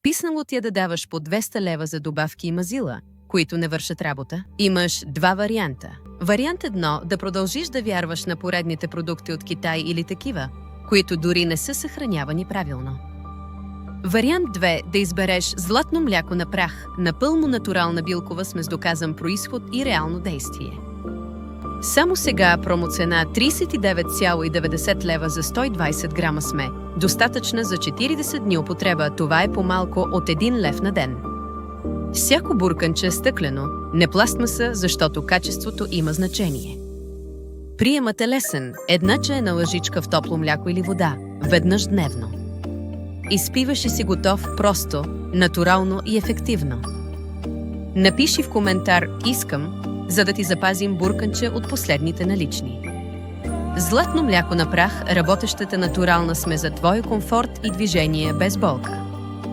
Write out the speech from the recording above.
Писнало ти е да даваш по 200 лева за добавки и мазила, които не вършат работа? Имаш два варианта. Вариант 1 – да продължиш да вярваш на поредните продукти от Китай или такива, които дори не са съхранявани правилно. Вариант 2 – да избереш златно мляко на прах, напълно натурална билкова смес, доказан произход и реално действие. Само сега промоцена 39,90 лева за 120 грама сме, достатъчна за 40 дни употреба. Това е по-малко от 1 лев на ден. Всяко бурканче е стъклено, не пластмаса, защото качеството има значение. Приемът е лесен – една чайна лъжичка в топло мляко или вода, веднъж дневно. Изпиваш и си готов просто, натурално и ефективно. Напиши в коментар «Искам», за да ти запазим бурканче от последните налични. Златно мляко на прах, работещата натурална смес за твой комфорт и движение без болка.